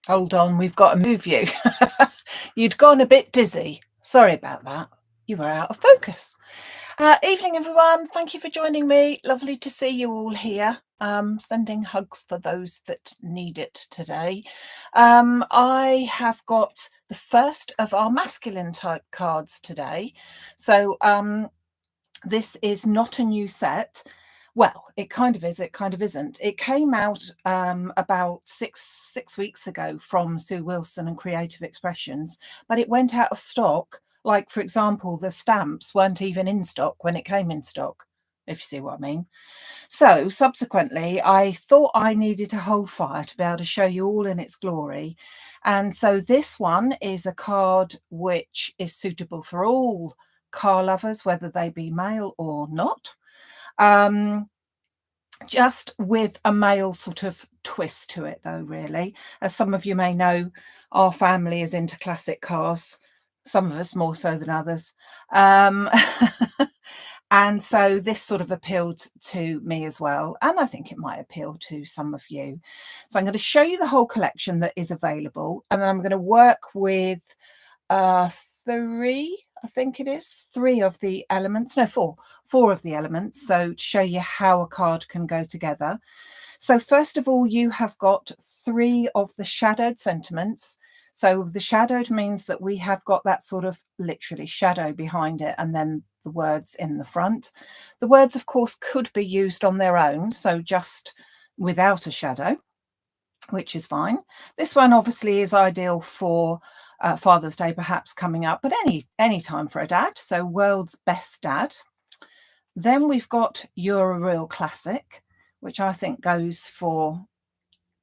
Hold on, we've got to move you. You'd gone a bit dizzy. Sorry about that. You were out of focus. Evening, everyone. Thank you for joining me. Lovely to see you all here. Sending hugs for those that need it today. I have got the first of our masculine type cards today. So this is not a new set. Well, it kind of is, it kind of isn't. It came out about six weeks ago from Sue Wilson and Creative Expressions, but it went out of stock. Like, for example, the stamps weren't even in stock when it came in stock, if you see what I mean. So subsequently, I thought I needed to hold fire to be able to show you all in its glory. And so this one is a card which is suitable for all car lovers, whether they be male or not. Just with a male sort of twist to it, though, really. As some of you may know, our family is into classic cars, some of us more so than others. And so this sort of appealed to me as well, and I think it might appeal to some of you. So I'm going to show you the whole collection that is available, and then I'm going to work with three, I think it is, three of the elements, no, four of the elements, so to show you how a card can go together. So first of all, you have got three of the shadowed sentiments. So the shadowed means that we have got that sort of literally shadow behind it, and then the words in the front. The words, of course, could be used on their own, so just without a shadow, which is fine. This one obviously is ideal for Father's Day, perhaps coming up, but any time for a dad. So world's best dad. Then we've got You're a Real Classic, which I think goes for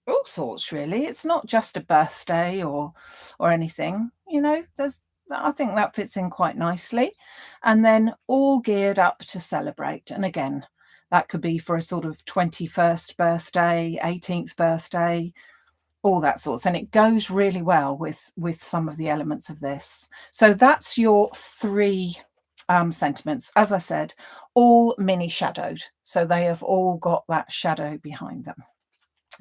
all sorts, really. It's not just a birthday or anything, you know. I think that fits in quite nicely. And then All Geared Up to Celebrate. And again, that could be for a sort of 21st birthday, 18th birthday, all that sorts. And it goes really well with some of the elements of this. So that's your three sentiments. As I said, all mini shadowed. So they have all got that shadow behind them.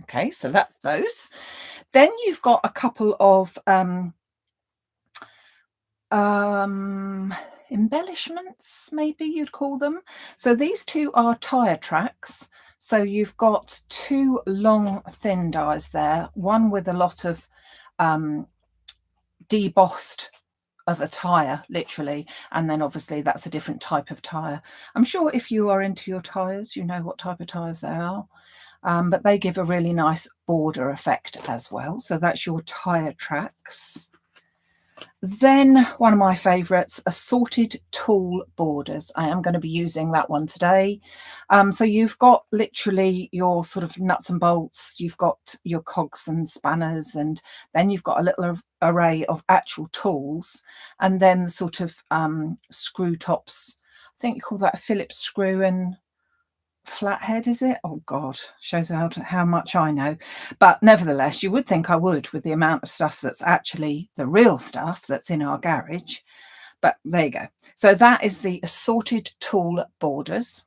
Okay, so that's those. Then you've got a couple of embellishments, maybe you'd call them. So these two are tire tracks. So you've got two long thin dies there, one with a lot of debossed of a tire, literally, and then obviously that's a different type of tire. I'm sure if you are into your tires, you know what type of tires they are. But they give a really nice border effect as well. So that's your tire tracks. Then one of my favourites, assorted tool borders. I am going to be using that one today. So you've got literally your sort of nuts and bolts, you've got your cogs and spanners, and then you've got a little array of actual tools, and then the sort of screw tops. I think you call that a Phillips screw and flathead, is it? Oh God, shows how much I know. But nevertheless, you would think I would, with the amount of stuff that's actually the real stuff that's in our garage. But there you go. So that is the assorted tool borders.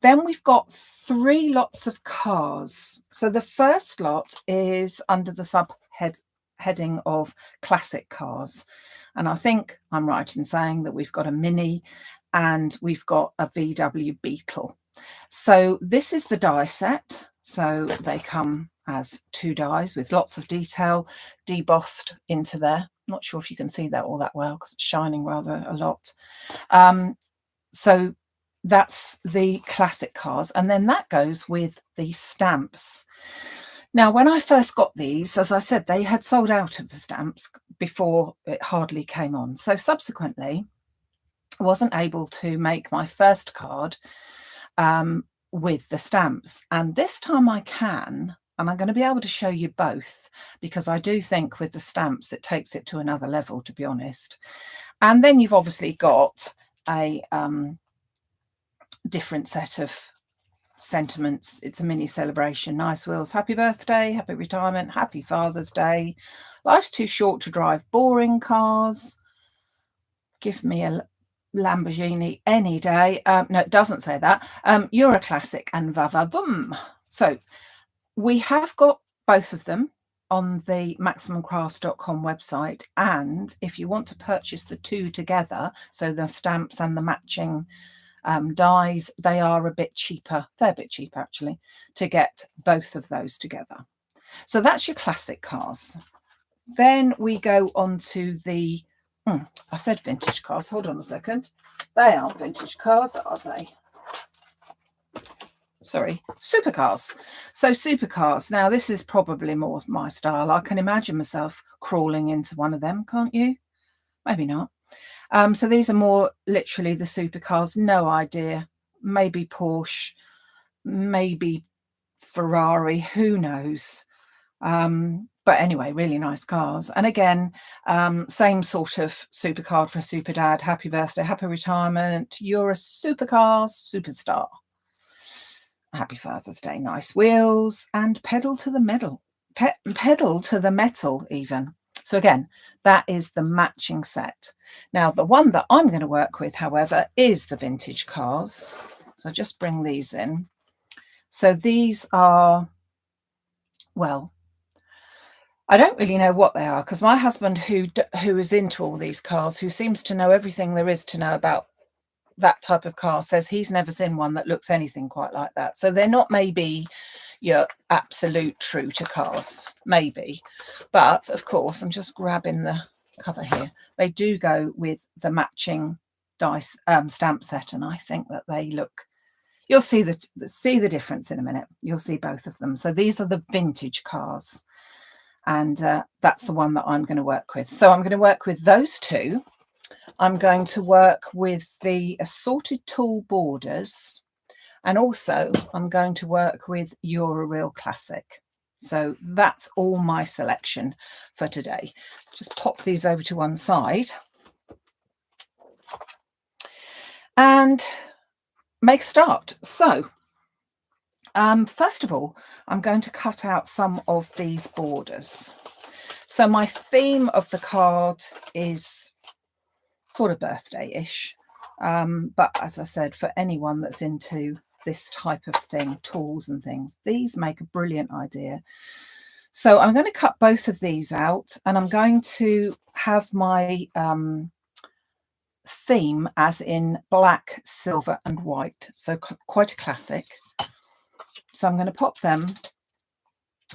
Then we've got three lots of cars. So the first lot is under the heading of classic cars. And I think I'm right in saying that we've got a Mini and we've got a VW Beetle. So this is the die set. So they come as two dies with lots of detail debossed into there. Not sure if you can see that all that well because it's shining rather a lot. So that's the classic cars. And then that goes with the stamps. Now, when I first got these, as I said, they had sold out of the stamps before it hardly came on. So subsequently, I wasn't able to make my first card with the stamps, and this time I can, and I'm going to be able to show you both, because I do think with the stamps it takes it to another level, to be honest. And then you've obviously got a different set of sentiments. It's a mini celebration. Nice wheels, happy birthday, happy retirement, happy Father's Day, life's too short to drive boring cars, give me a Lamborghini any day. No, it doesn't say that. You're a classic, and va va boom. So we have got both of them. on the maximumcrafts.com website, and if you want to purchase the two together, so the stamps and the matching dies, they are a bit cheaper, fair bit cheaper actually, to get both of those together. So that's your classic cars. Then we go on to the, I said vintage cars, hold on a second. They aren't vintage cars, are they? Sorry, supercars. So supercars. Now this is probably more my style. I can imagine myself crawling into one of them, can't you? Maybe not. So these are more literally the supercars. No idea. Maybe Porsche, maybe Ferrari, who knows? But anyway, really nice cars. And again, same sort of supercard for a super dad. Happy birthday, happy retirement. You're a supercar superstar. Happy Father's Day. Nice wheels and pedal to the metal. Pedal to the metal even. So again, that is the matching set. Now, the one that I'm going to work with, however, is the vintage cars. So just bring these in. So these are, well, I don't really know what they are, because my husband, who is into all these cars, who seems to know everything there is to know about that type of car, says he's never seen one that looks anything quite like that. So they're not maybe your absolute true to cars, maybe. But of course, I'm just grabbing the cover here. They do go with the matching dice stamp set, and I think that they look, you'll see the difference in a minute. You'll see both of them. So these are the vintage cars, and that's the one that I'm going to work with. So I'm going to work with those two. I'm going to work with the assorted tool borders, and also I'm going to work with You're a Real Classic. So that's all my selection for today. Just pop these over to one side and make a start. So first of all, I'm going to cut out some of these borders. So my theme of the card is sort of birthday-ish, but as I said, for anyone that's into this type of thing, tools and things, these make a brilliant idea. So I'm going to cut both of these out, and I'm going to have my theme as in black, silver and white, so quite a classic. So I'm going to pop them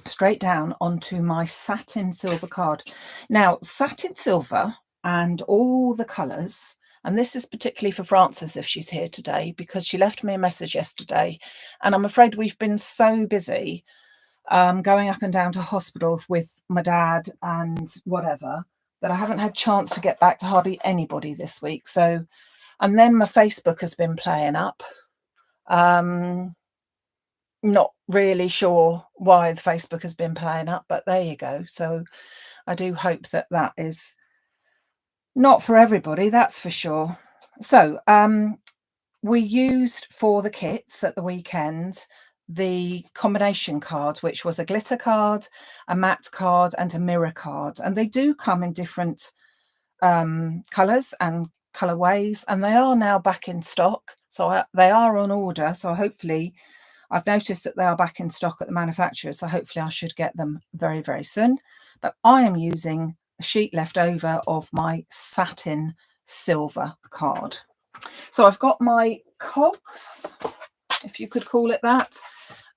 straight down onto my satin silver card. Now, satin silver and all the colours, and this is particularly for Frances if she's here today, because she left me a message yesterday, and I'm afraid we've been so busy going up and down to hospital with my dad and whatever, that I haven't had a chance to get back to hardly anybody this week. So, and then my Facebook has been playing up. Not really sure why the Facebook has been playing up, but there you go. So I do hope that that is not for everybody, that's for sure. So we used for the kits at the weekend the combination card, which was a glitter card, a matte card and a mirror card, and they do come in different colours and colourways, and they are now back in stock. So they are on order, so hopefully, I've noticed that they are back in stock at the manufacturers, so hopefully I should get them very, very soon. But I am using a sheet left over of my satin silver card. So I've got my cogs, if you could call it that,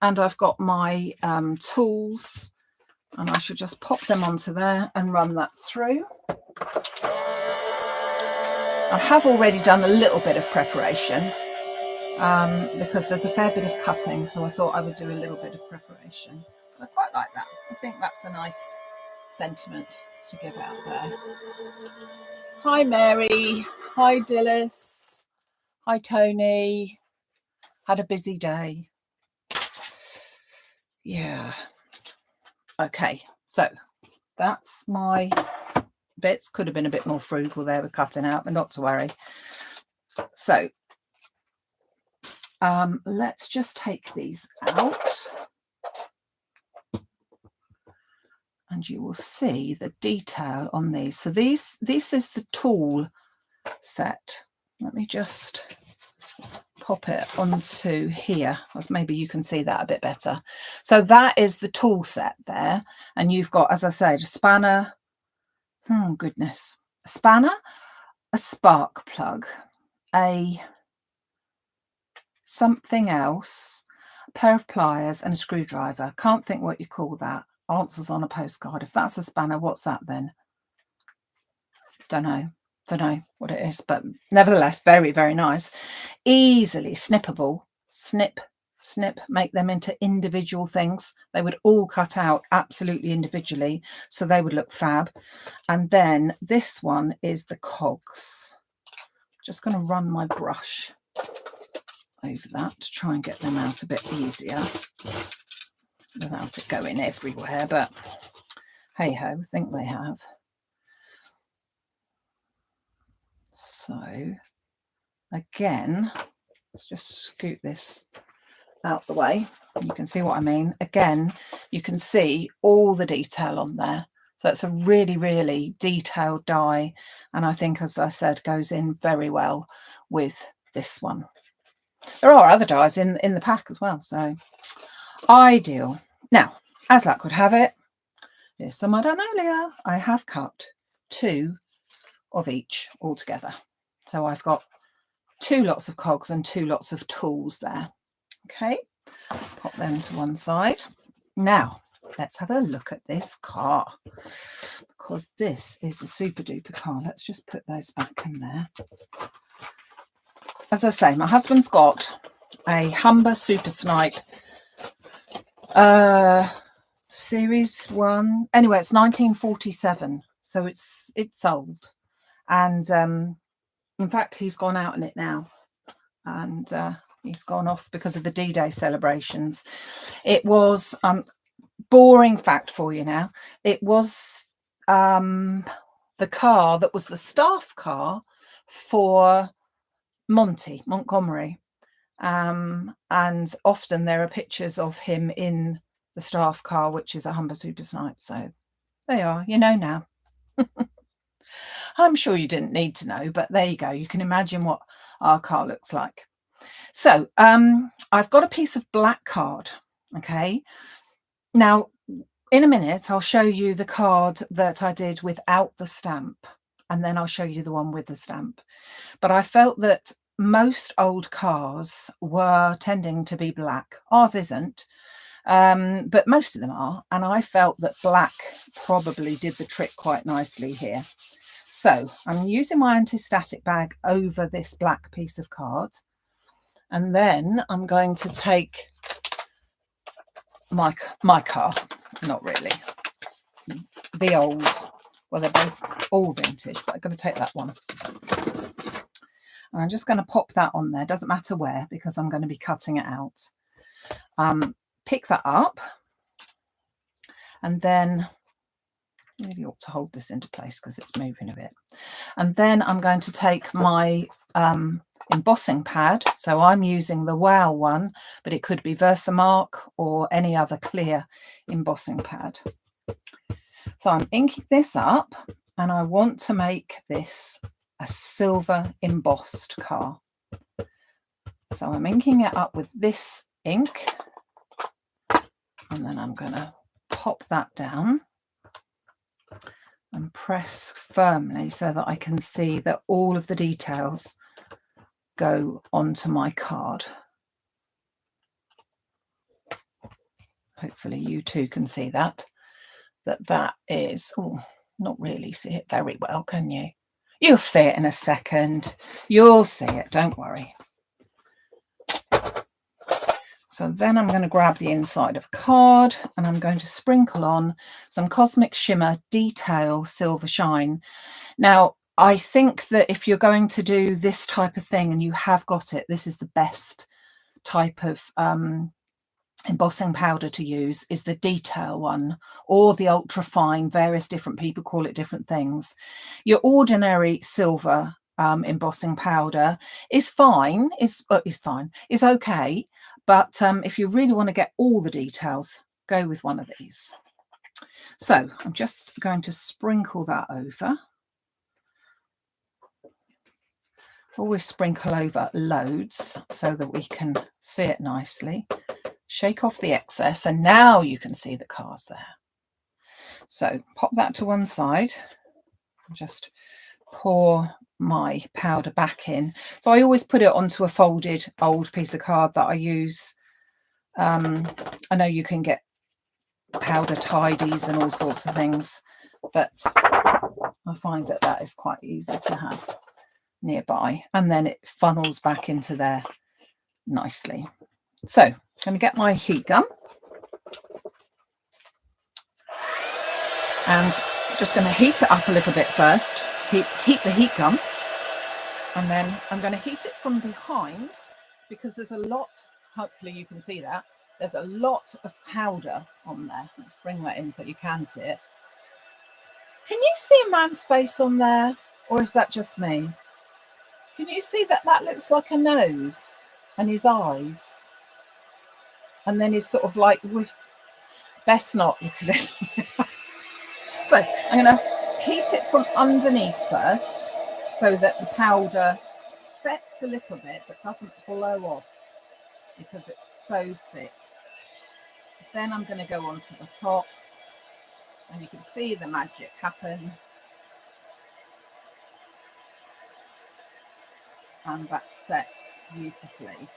and I've got my tools, and I should just pop them onto there and run that through. I have already done a little bit of preparation because there's a fair bit of cutting, so I thought I would do a little bit of preparation. I quite like that. I think that's a nice sentiment to give out there. Hi Mary, hi Dillis, hi Tony. Had a busy day. Yeah. Okay, so that's my bits. Could have been a bit more frugal there with cutting out, but not to worry. So let's just take these out, and you will see the detail on these. So this is the tool set. Let me just pop it onto here, as maybe you can see that a bit better. So that is the tool set there, and you've got, as I said, a spanner, goodness, a spanner, a spark plug, a something else, a pair of pliers and a screwdriver. Can't think what you call that. Answers on a postcard. If that's a spanner, what's that then? Don't know what it is, but nevertheless, very, very nice. Easily snippable. Snip, make them into individual things. They would all cut out absolutely individually, so they would look fab. And then this one is the cogs. Just going to run my brush over that to try and get them out a bit easier without it going everywhere, but hey ho, I think they have. So again, let's just scoot this out the way. You can see what I mean. Again, you can see all the detail on there. So it's a really, really detailed die. And I think, as I said, goes in very well with this one. There are other dies in the pack as well. So ideal. Now, as luck would have it, here's some I done earlier. I have cut 2 of each altogether. So I've got 2 lots of cogs and 2 lots of tools there. Okay, pop them to one side. Now, let's have a look at this car, because this is a super duper car. Let's just put those back in there. As I say, my husband's got a Humber Super Snipe Series 1. Anyway, it's 1947, so it's old. And in fact, he's gone out in it now, and he's gone off because of the D-Day celebrations. It was boring fact for you now. It was the car that was the staff car for Montgomery. And often there are pictures of him in the staff car, which is a Humber Super Snipe. So there you are, you know now. I'm sure you didn't need to know, but there you go. You can imagine what our car looks like. So I've got a piece of black card. Okay. Now, in a minute, I'll show you the card that I did without the stamp, and then I'll show you the one with the stamp. But I felt that most old cars were tending to be black. Ours isn't, but most of them are. And I felt that black probably did the trick quite nicely here. So I'm using my anti-static bag over this black piece of card. And then I'm going to take my car, not really, the old, well, they're both all vintage, but I'm going to take that one. And I'm just going to pop that on there. Doesn't matter where, because I'm going to be cutting it out. Pick that up. And then really ought to hold this into place because it's moving a bit. And then I'm going to take my embossing pad. So I'm using the Wow one, but it could be Versamark or any other clear embossing pad. So I'm inking this up, and I want to make this a silver embossed car. So I'm inking it up with this ink, and then I'm going to pop that down and press firmly so that I can see that all of the details go onto my card. Hopefully you too can see that is, oh, not really see it very well, can you? You'll see it in a second. You'll see it, don't worry. So then I'm going to grab the inside of a card, and I'm going to sprinkle on some Cosmic Shimmer Detail Silver Shine. Now, I think that if you're going to do this type of thing and you have got it, this is the best type of embossing powder to use, is the detail one, or the ultra fine. Various different people call it different things. Your ordinary silver embossing powder is fine, is okay, but if you really want to get all the details, go with one of these. So I'm just going to sprinkle that over. Always sprinkle over loads so that we can see it nicely. Shake off the excess, and now you can see the cars there. So pop that to one side. Just pour my powder back in. So I always put it onto a folded old piece of card that I use. I know you can get powder tidies and all sorts of things, but I find that that is quite easy to have nearby, and then it funnels back into there nicely. So I'm going to get my heat gun and just going to heat it up a little bit first. Heat the heat gun, and then I'm going to heat it from behind because there's a lot, hopefully you can see that, there's a lot of powder on there. Let's bring that in so you can see it. Can you see a man's face on there, or is that just me? Can you see that that looks like a nose and his eyes? And then he's sort of like, best not look at it. So I'm going to heat it from underneath first so that the powder sets a little bit but doesn't blow off because it's so thick. Then I'm going to go on to the top and you can see the magic happen. And that sets beautifully.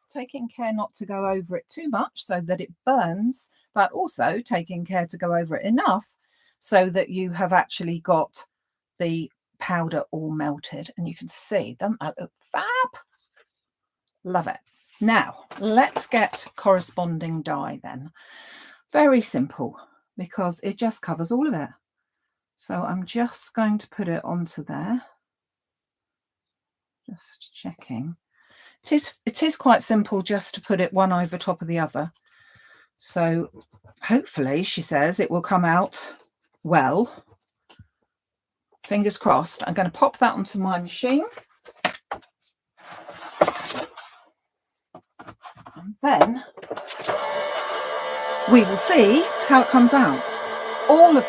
Taking care not to go over it too much so that it burns, but also taking care to go over it enough so that you have actually got the powder all melted. And you can see, doesn't that look fab? Love it. Now, let's get corresponding dye then. Very simple, because it just covers all of it. So I'm just going to put it onto there. Just checking. It is quite simple just to put it one over top of the other. So hopefully, she says, it will come out well. Fingers crossed. I'm going to pop that onto my machine. And then we will see how it comes out. All of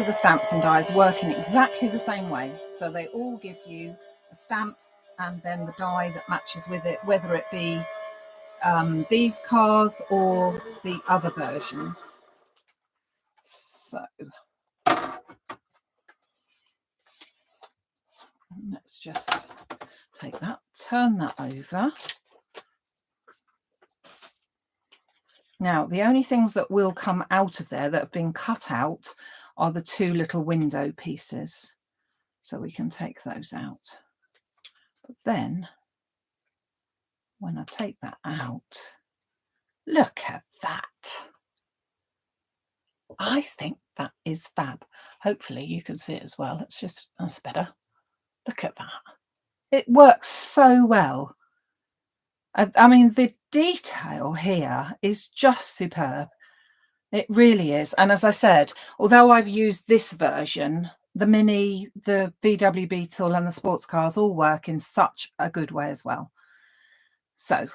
the stamps and dies work in exactly the same way. So they all give you a stamp and then the die that matches with it, whether it be these cars or the other versions. So let's just take that, turn that over. Now, the only things that will come out of there that have been cut out are the two little window pieces. So we can take those out. But then, when I take that out, look at that. I think that is fab. Hopefully you can see it as well. That's better. Look at that. It works so well. I mean, the detail here is just superb. It really is. And as I said, although I've used this version, the Mini, the VW Beetle and the sports cars all work in such a good way as well. So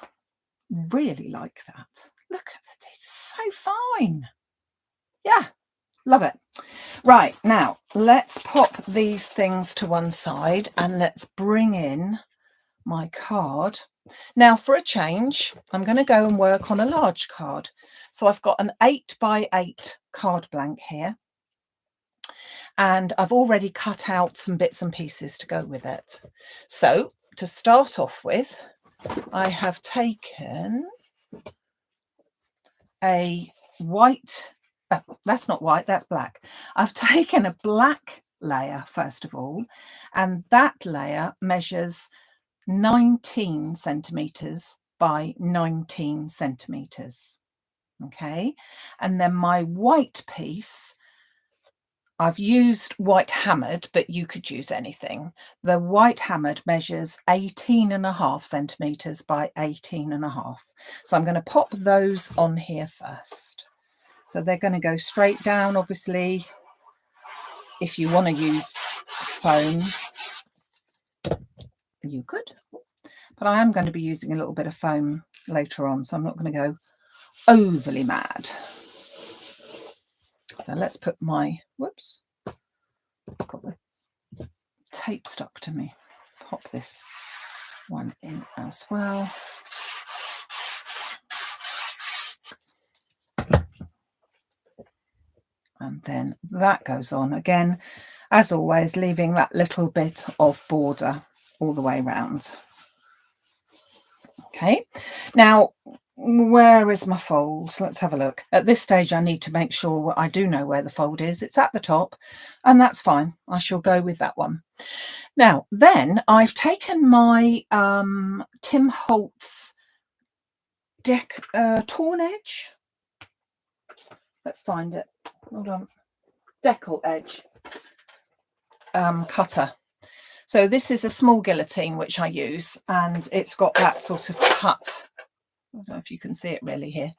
really like that. Look at the detail, so fine. Yeah, love it. Right, now let's pop these things to one side and let's bring in my card. Now for a change, I'm going to go and work on a large card. So I've got an 8x8 card blank here. And I've already cut out some bits and pieces to go with it. So to start off with, I have taken a white, that's not white, that's black. I've taken a black layer first of all, and that layer measures 19 centimeters by 19 centimeters. Okay, and then my white piece, I've used white hammered, but you could use anything. The white hammered measures 18.5 centimeters by 18.5. So I'm going to pop those on here first. So they're going to go straight down, obviously. If you want to use foam, you could. But I am going to be using a little bit of foam later on, so I'm not going to go overly mad. So let's put my, whoops, I've got the tape stuck to me. Pop this one in as well. And then that goes on again, as always, leaving that little bit of border all the way around. Okay, now where is my fold? Let's have a look. At this stage, I need to make sure I do know where the fold is. It's at the top, and that's fine. I shall go with that one. Now, then I've taken my Tim Holtz torn edge. Let's find it. Hold on. Decal edge cutter. So this is a small guillotine which I use, and it's got that sort of cut. I don't know if you can see it really here.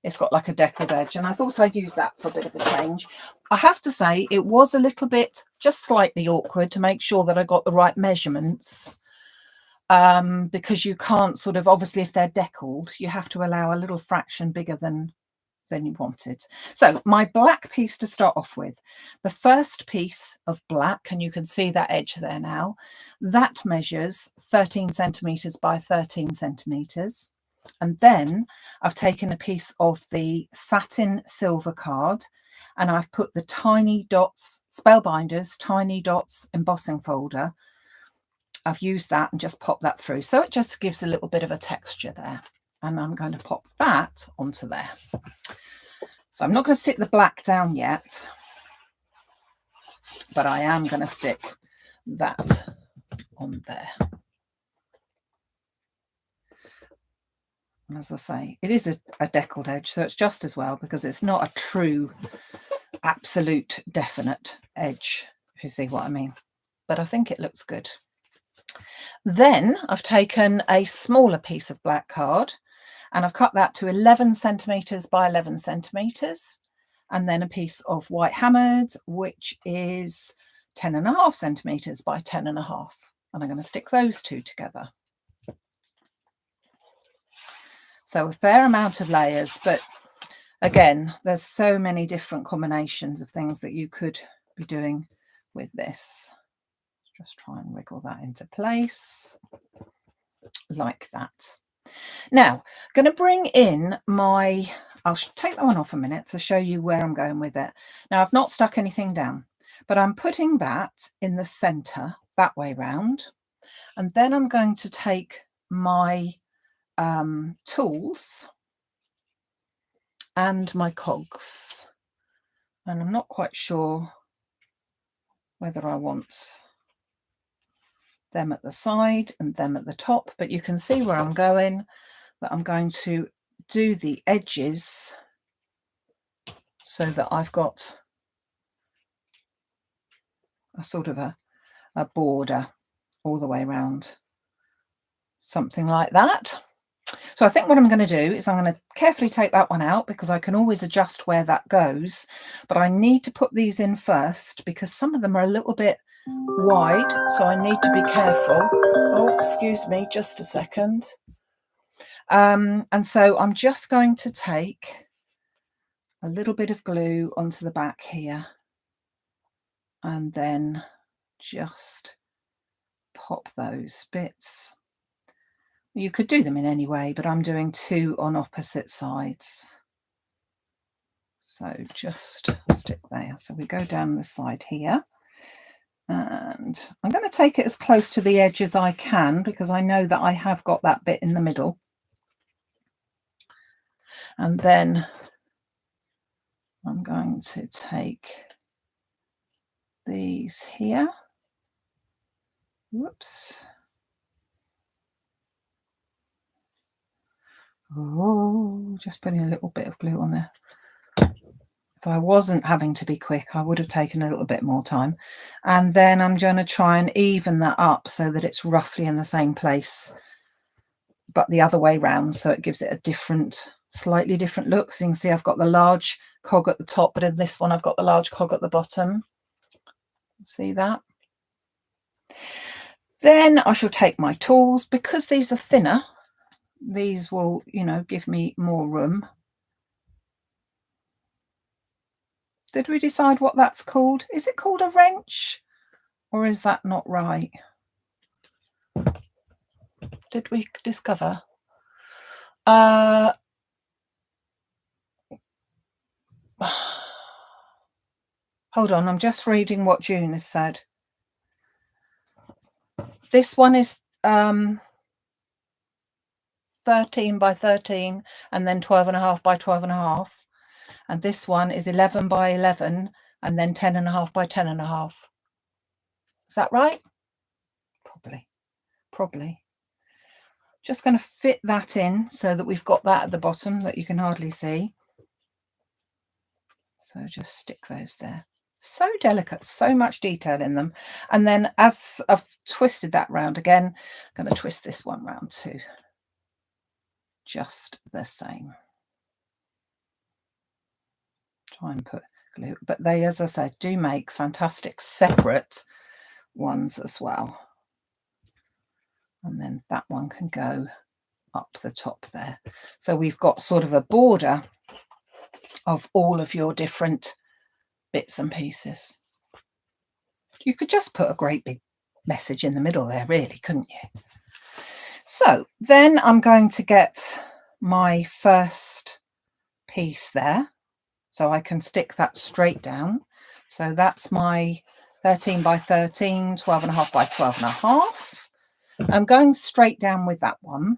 It's got like a deckled edge, and I thought I'd use that for a bit of a change. I have to say it was a little bit, just slightly awkward to make sure that I got the right measurements, because you can't sort of, obviously if they're deckled, you have to allow a little fraction bigger than you wanted. So my black piece to start off with, the first piece of black, and you can see that edge there now, that measures 13 centimeters by 13 centimeters. And then I've taken a piece of the satin silver card, and I've put the tiny dots, Spellbinders tiny dots embossing folder. I've used that and just popped that through, so it just gives a little bit of a texture there. And I'm going to pop that onto there. So I'm not going to stick the black down yet, but I am going to stick that on there. And as I say, it is a deckled edge, so it's just as well, because it's not a true, absolute, definite edge, if you see what I mean. But I think it looks good. Then I've taken a smaller piece of black card, and I've cut that to 11 centimeters by 11 centimeters, and then a piece of white hammered, which is 10.5 centimeters by 10.5. And I'm going to stick those two together. So a fair amount of layers, but again, there's so many different combinations of things that you could be doing with this. Just try and wiggle that into place like that. Now, I'm going to bring in my, I'll take that one off a minute to show you where I'm going with it. Now, I've not stuck anything down, but I'm putting that in the center that way round. And then I'm going to take my tools and my cogs. And I'm not quite sure whether I want them at the side and them at the top, but you can see where I'm going, that I'm going to do the edges so that I've got a sort of a border all the way around, something like that. So I think what I'm going to do is I'm going to carefully take that one out, because I can always adjust where that goes, but I need to put these in first because some of them are a little bit wide, so I need to be careful. Oh, excuse me, just a second. And so I'm just going to take a little bit of glue onto the back here, and then just pop those bits. You could do them in any way, but I'm doing two on opposite sides. So just stick there. So we go down the side here, and I'm going to take it as close to the edge as I can, because I know that I have got that bit in the middle. And then I'm going to take these here. Whoops. Oh, just putting a little bit of glue on there. If I wasn't having to be quick, I would have taken a little bit more time. And then I'm going to try and even that up so that it's roughly in the same place, but the other way round, so it gives it a different, slightly different look. So you can see I've got the large cog at the top, but in this one I've got the large cog at the bottom. See that? Then I shall take my tools. Because these are thinner, these will, you know, give me more room. Did we decide what that's called? Is it called a wrench, or is that not right? Did we discover? Hold on, I'm just reading what June has said. This one is 13 by 13 and then 12.5 by 12.5. And this one is 11 by 11 and then 10.5 by 10.5. Is that right? Probably. Just going to fit that in so that we've got that at the bottom that you can hardly see. So just stick those there. So delicate, so much detail in them. And then as I've twisted that round again, I'm going to twist this one round too. Just the same. Try and put glue, but they, as I said, do make fantastic separate ones as well. And then that one can go up the top there. So we've got sort of a border of all of your different bits and pieces. You could just put a great big message in the middle there, really, couldn't you? So then I'm going to get my first piece there so I can stick that straight down. So that's my 13 by 13, 12.5 by 12.5. I'm going straight down with that one.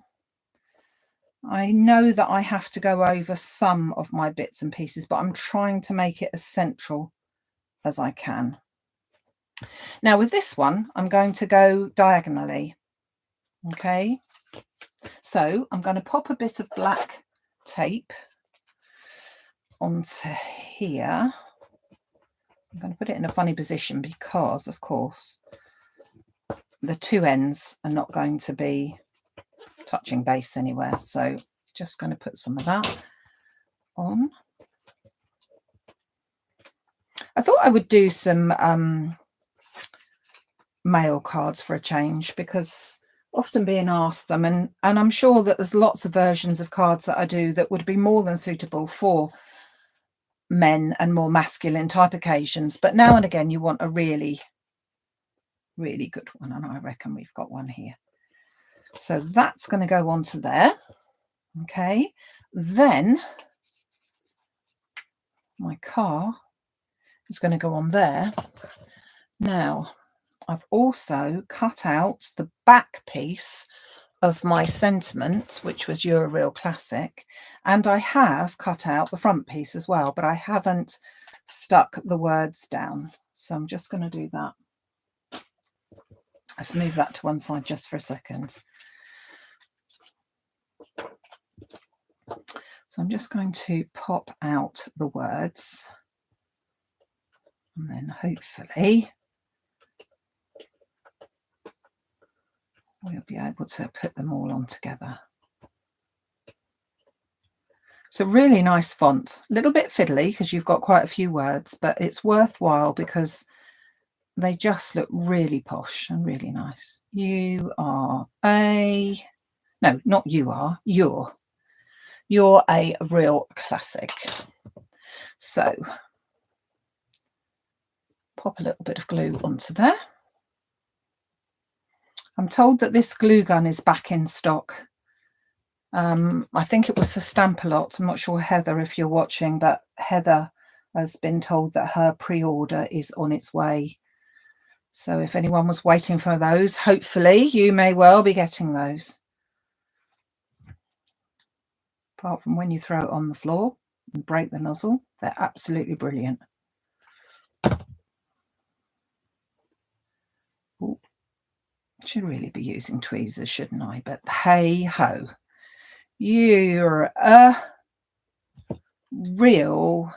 I know that I have to go over some of my bits and pieces, but I'm trying to make it as central as I can. Now with this one, I'm going to go diagonally. Okay, so I'm going to pop a bit of black tape onto here. I'm going to put it in a funny position because, of course, the two ends are not going to be touching base anywhere. So just going to put some of that on. I thought I would do some mail cards for a change, because often being asked them, and I'm sure that there's lots of versions of cards that I do that would be more than suitable for men and more masculine type occasions, but now and again you want a really good one, and I reckon we've got one here. So that's going to go onto there. Okay, then my car is going to go on there. Now I've also cut out the back piece of my sentiment, which was You're a Real Classic, and I have cut out the front piece as well, but I haven't stuck the words down. So I'm just going to do that. Let's move that to one side just for a second. So I'm just going to pop out the words, and then hopefully we'll be able to put them all on together. It's a really nice font, a little bit fiddly because you've got quite a few words, but it's worthwhile because they just look really posh and really nice. You are a, no, not you are, you're a real classic. So pop a little bit of glue onto there. I'm told that this glue gun is back in stock. I think it was the Stamp-A-Lot. I'm not sure, Heather, if you're watching, but Heather has been told that her pre-order is on its way. So if anyone was waiting for those, hopefully you may well be getting those. Apart from when you throw it on the floor and break the nozzle, they're absolutely brilliant. Ooh, should really be using tweezers, shouldn't I? But hey ho, you're a real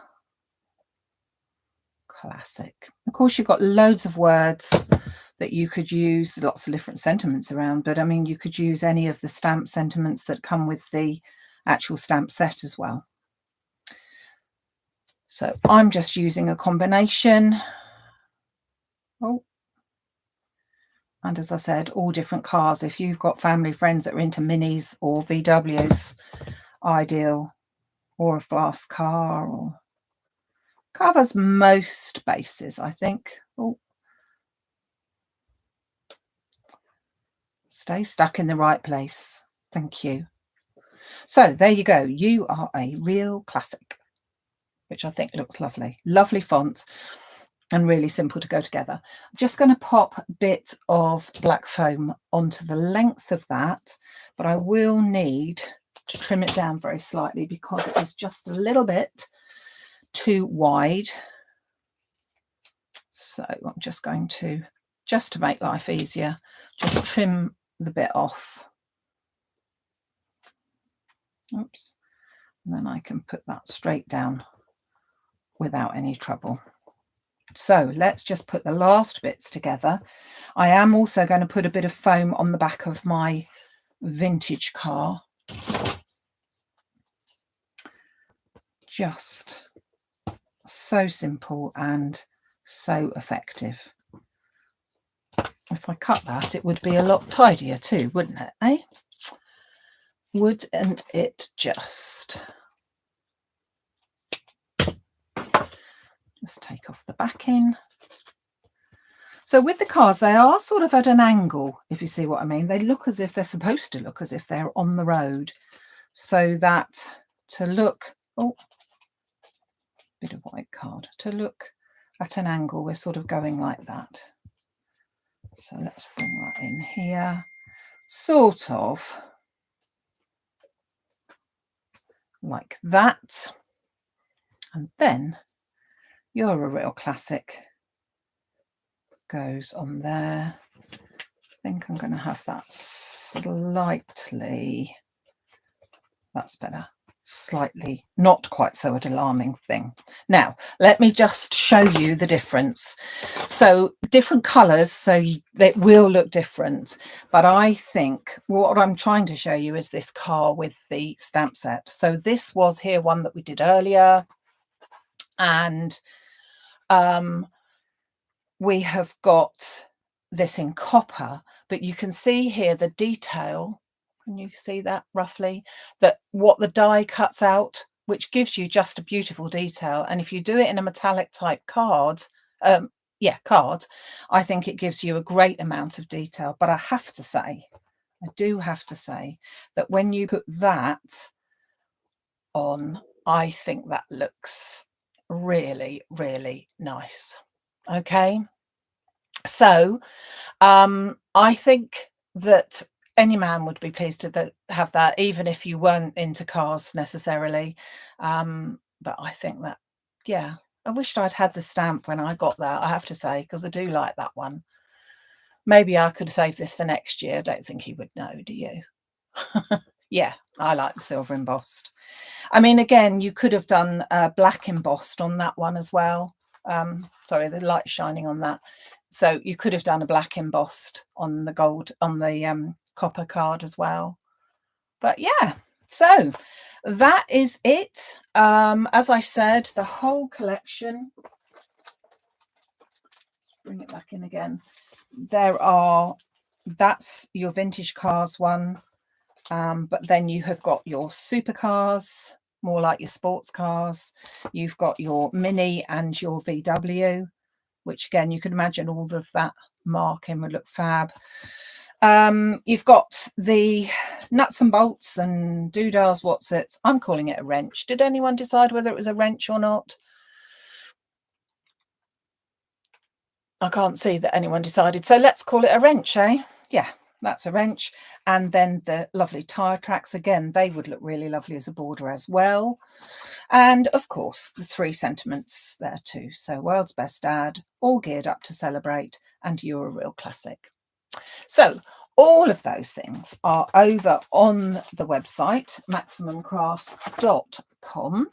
classic. Of course, you've got loads of words that you could use, lots of different sentiments around, but I mean, you could use any of the stamp sentiments that come with the actual stamp set as well. So I'm just using a combination. Oh, and as I said, all different cars. If you've got family friends that are into minis or VWs, ideal, or a fast car, or Covers most bases, I think. Oh, stay stuck in the right place. Thank you. So there you go. You are a real classic, which I think looks lovely. Lovely font and really simple to go together. I'm just going to pop a bit of black foam onto the length of that, but I will need to trim it down very slightly because it is just a little bit too wide. So I'm just going to, just to make life easier, just trim the bit off. Oops. And then I can put that straight down without any trouble. So let's just put the last bits together. I am also going to put a bit of foam on the back of my vintage car. Just so simple and so effective. If I cut that, it would be a lot tidier too, wouldn't it, eh? Wouldn't it just? Just take off the backing. So with the cars, they are sort of at an angle, if you see what I mean. They look as if they're supposed to look as if they're on the road, so that to look, oh, bit of white card, to look at an angle, we're sort of going like that. So let's bring that in here, sort of like that. And then You're a Real Classic goes on there. I think I'm going to have that slightly, that's better, slightly, not quite so an alarming thing. Now, let me just show you the difference. So different colours, so it will look different. But I think what I'm trying to show you is this car with the stamp set. So this was here one that we did earlier. And we have got this in copper, but you can see here the detail. Can you see that roughly? That what the die cuts out, which gives you just a beautiful detail. And if you do it in a metallic type card, card, I think it gives you a great amount of detail. But I do have to say that when you put that on, I think that looks really, really nice. Okay. So I think that any man would be pleased to have that, even if you weren't into cars necessarily. But I think that, yeah, I wished I'd had the stamp when I got that, I have to say, because I do like that one. Maybe I could save this for next year. I don't think he would know, do you? Yeah, I like the silver embossed. I mean, again, you could have done black embossed on that one as well. Sorry, the light's shining on that. So you could have done a black embossed on the gold, on the copper card as well. But yeah, so that is it. As I said, the whole collection, let's bring it back in again. That's your vintage cars one. But then you have got your supercars, more like your sports cars. You've got your Mini and your VW, which again, you can imagine all of that marking would look fab. You've got the nuts and bolts and doodahs, what's-its. I'm calling it a wrench. Did anyone decide whether it was a wrench or not? I can't see that anyone decided. So let's call it a wrench, eh? Yeah, that's a wrench. And then the lovely tyre tracks, again, they would look really lovely as a border as well. And of course, the three sentiments there too. So World's Best Dad, all geared up to celebrate, and You're a Real Classic. So all of those things are over on the website, maximumcrafts.com.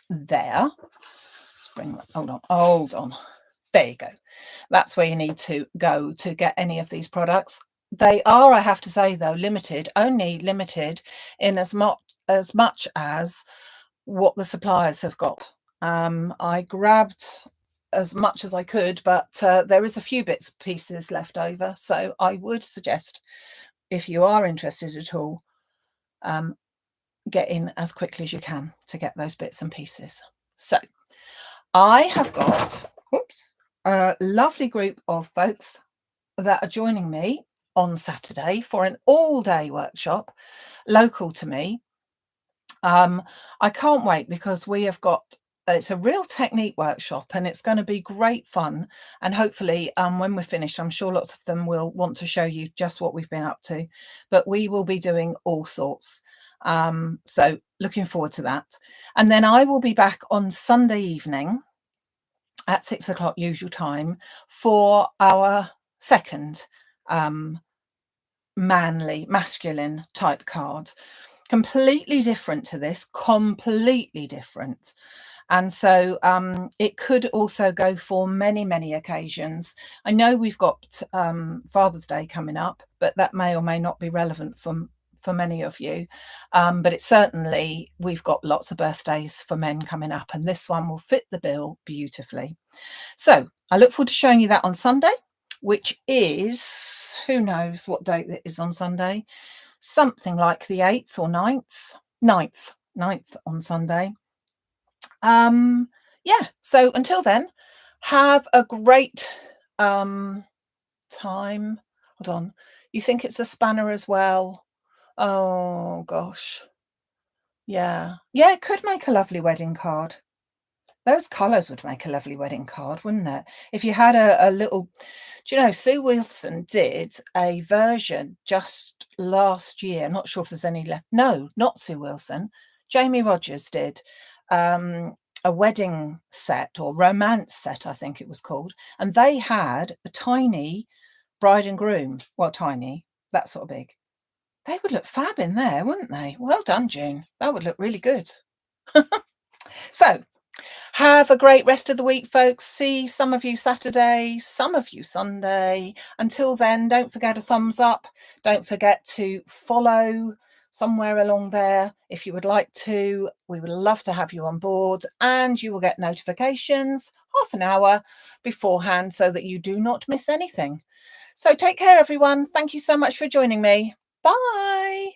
There. Let's bring that. Hold on. There you go. That's where you need to go to get any of these products. They are, I have to say, though, only limited in as much as what the suppliers have got. I grabbed as much as I could, but there is a few bits and pieces left over. So I would suggest, if you are interested at all, get in as quickly as you can to get those bits and pieces. So I have got, whoops, a lovely group of folks that are joining me on Saturday for an all-day workshop local to me. I can't wait because we have got, it's a real technique workshop and it's going to be great fun. And hopefully when we're finished, I'm sure lots of them will want to show you just what we've been up to, but we will be doing all sorts. So looking forward to that. And then I will be back on Sunday evening at 6 o'clock usual time for our second masculine type card. Completely different to this, completely different. And so it could also go for many, many occasions. I know we've got Father's Day coming up, but that may or may not be relevant for many of you. But it's certainly, we've got lots of birthdays for men coming up, and this one will fit the bill beautifully. So I look forward to showing you that on Sunday, which is, who knows what date it is on Sunday, something like the 8th or 9th on Sunday. Yeah, so until then, have a great time. Hold on. You think it's a spanner as well? Oh gosh. Yeah. Yeah, it could make a lovely wedding card. Those colours would make a lovely wedding card, wouldn't it? If you had a little, do you know, Sue Wilson did a version just last year. I'm not sure if there's any left. No, not Sue Wilson. Jamie Rogers did a wedding set or romance set, I think it was called. And they had a tiny bride and groom. Well, tiny, that sort of big. They would look fab in there, wouldn't they? Well done, June. That would look really good. So, have a great rest of the week, folks. See some of you Saturday, some of you Sunday. Until then, don't forget a thumbs up. Don't forget to follow somewhere along there if you would like to. We would love to have you on board, and you will get notifications half an hour beforehand so that you do not miss anything. So take care, everyone. Thank you so much for joining me. Bye.